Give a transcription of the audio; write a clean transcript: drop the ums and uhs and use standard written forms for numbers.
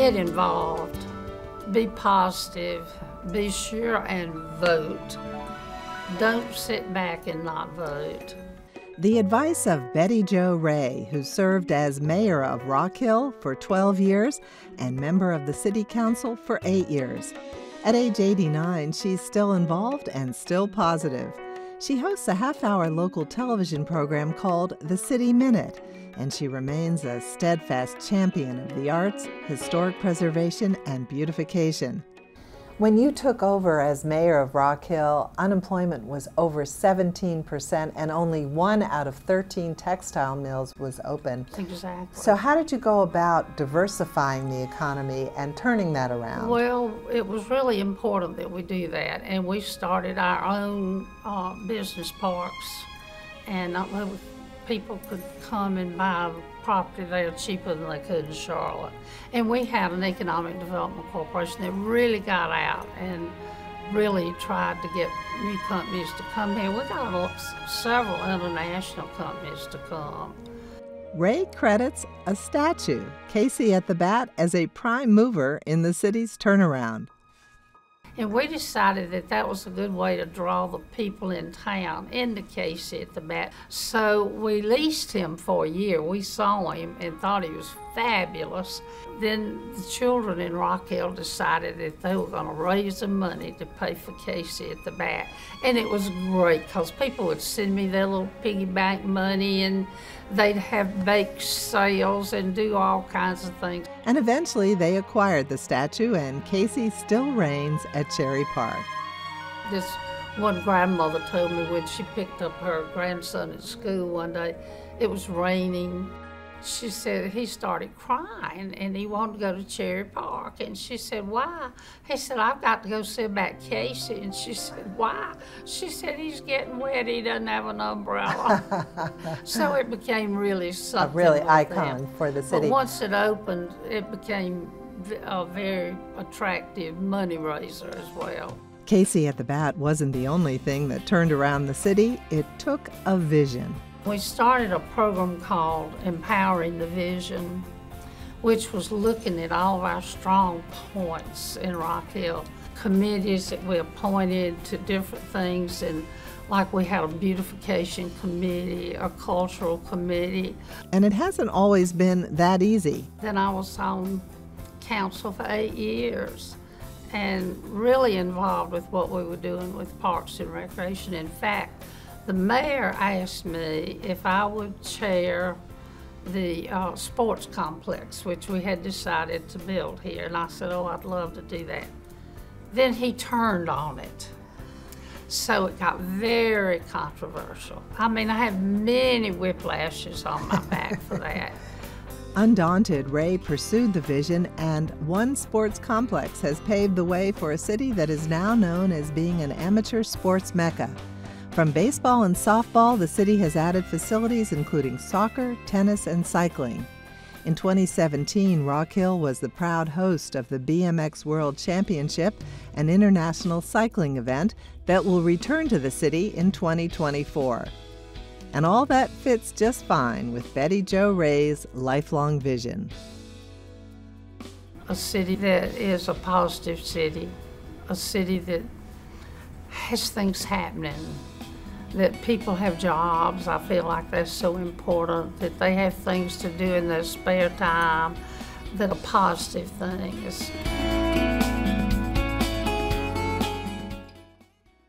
Get involved, be positive, be sure and vote. Don't sit back and not vote. The advice of Jo Rhea, who served as mayor of Rock Hill for 12 years and member of the city council for 8 years. At age 89, she's still involved and still positive. She hosts a half-hour local television program called The City Minute, and she remains a steadfast champion of the arts, historic preservation, and beautification. When you took over as mayor of Rock Hill, unemployment was over 17% and only 1 out of 13 textile mills was open. Exactly. So how did you go about diversifying the economy and turning that around? Well, it was really important that we do that, and we started our own business parks, and people could come and buy property there cheaper than they could in Charlotte. And we had an economic development corporation that really got out and really tried to get new companies to come here. We got several international companies to come. Rhea credits a statue, Casey at the Bat, as a prime mover in the city's turnaround. And we decided that that was a good way to draw the people in town into Casey at the Bat. So we leased him for a year. We saw him and thought he was fabulous. Then the children in Rock Hill decided that they were going to raise the money to pay for Casey at the Bat. And it was great because people would send me their little piggy bank money, and they'd have bake sales and do all kinds of things. And eventually they acquired the statue, and Casey still reigns at Cherry Park. This one grandmother told me when she picked up her grandson at school one day, it was raining. She said he started crying and he wanted to go to Cherry Park. And she said, why? He said, I've got to go see about Casey. And she said, why? She said, he's getting wet, he doesn't have an umbrella. So it became really something. A really icon for the city. But once it opened, it became a very attractive money raiser as well. Casey at the Bat wasn't the only thing that turned around the city. It took a vision. We started a program called Empowering the Vision, which was looking at all of our strong points in Rock Hill. Committees that we appointed to different things, and like we had a beautification committee, a cultural committee. And it hasn't always been that easy. Then I was on council for 8 years and really involved with what we were doing with Parks and Recreation. In fact, the mayor asked me if I would chair the sports complex, which we had decided to build here, and I said, oh, I'd love to do that. Then he turned on it. So it got very controversial. I mean, I have many whiplashes on my back for that. Undaunted, Rhea pursued the vision, and one sports complex has paved the way for a city that is now known as being an amateur sports mecca. From baseball and softball, the city has added facilities including soccer, tennis, and cycling. In 2017, Rock Hill was the proud host of the BMX World Championship, an international cycling event that will return to the city in 2024. And all that fits just fine with Jo Rhea's lifelong vision. A city that is a positive city, a city that has things happening, that people have jobs. I feel like that's so important, that they have things to do in their spare time that are positive things.